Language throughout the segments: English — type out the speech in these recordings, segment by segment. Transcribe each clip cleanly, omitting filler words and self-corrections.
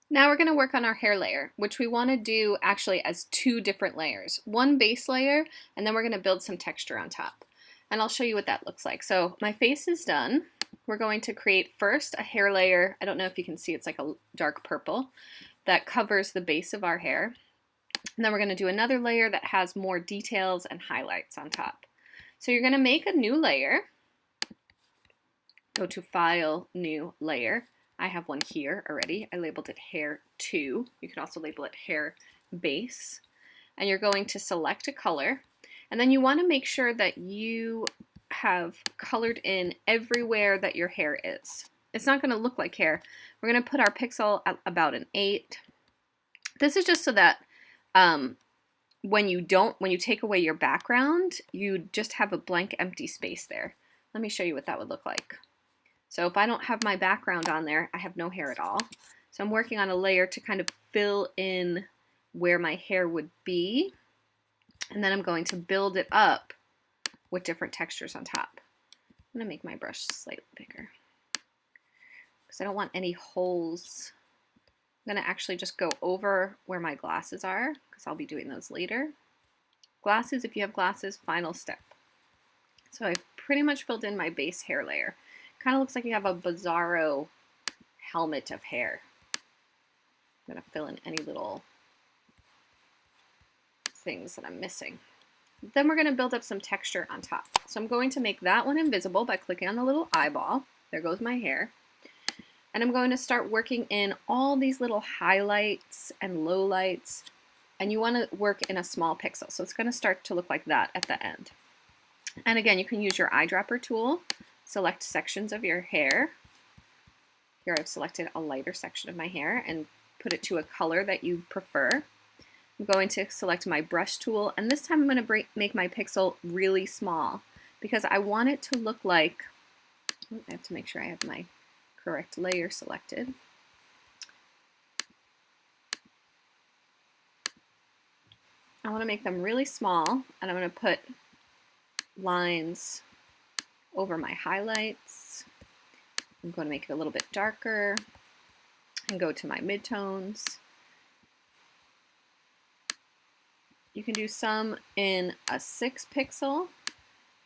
Now we're going to work on our hair layer, which we want to do actually as two different layers. One base layer, and then we're going to build some texture on top. And I'll show you what that looks like. So my face is done. We're going to create first a hair layer. I don't know if you can see, it's like a dark purple that covers the base of our hair. And then we're going to do another layer that has more details and highlights on top. So you're going to make a new layer. Go to File, New Layer. I have one here already. I labeled it Hair 2. You can also label it Hair Base. And you're going to select a color. And then you want to make sure that you have colored in everywhere that your hair is. It's not going to look like hair. We're going to put our pixel at about an 8. This is just so that when you take away your background, you just have a blank empty space there. Let me show you what that would look like. So if I don't have my background on there, I have no hair at all. So I'm working on a layer to kind of fill in where my hair would be. And then I'm going to build it up with different textures on top. I'm going to make my brush slightly bigger because I don't want any holes. I'm going to actually just go over where my glasses are because I'll be doing those later. Glasses, if you have glasses, final step. So I've pretty much filled in my base hair layer. Kind of looks like you have a bizarro helmet of hair. I'm going to fill in any little things that I'm missing. Then we're going to build up some texture on top. So I'm going to make that one invisible by clicking on the little eyeball. There goes my hair. And I'm going to start working in all these little highlights and lowlights. And you want to work in a small pixel. So it's going to start to look like that at the end. And again, you can use your eyedropper tool. Select sections of your hair. Here I've selected a lighter section of my hair and put it to a color that you prefer. I'm going to select my brush tool, and this time I'm going to make my pixel really small because I want it to look like, I have to make sure I have my correct layer selected. I want to make them really small, and I'm going to put lines over my highlights. I'm going to make it a little bit darker and go to my midtones. You can do some in a 6 pixel,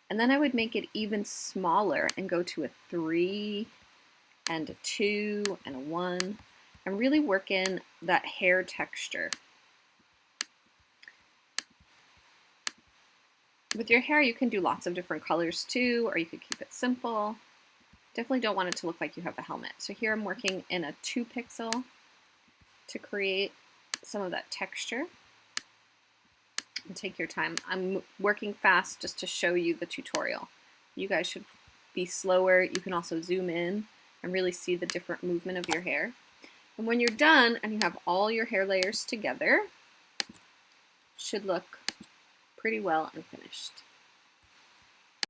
and then I would make it even smaller and go to a 3 and a 2 and a 1 and really work in that hair texture. With your hair, you can do lots of different colors too, or you could keep it simple. Definitely don't want it to look like you have a helmet. So here I'm working in a 2 pixel to create some of that texture. And take your time. I'm working fast just to show you the tutorial. You guys should be slower. You can also zoom in and really see the different movement of your hair. And when you're done and you have all your hair layers together, it should look pretty well and finished.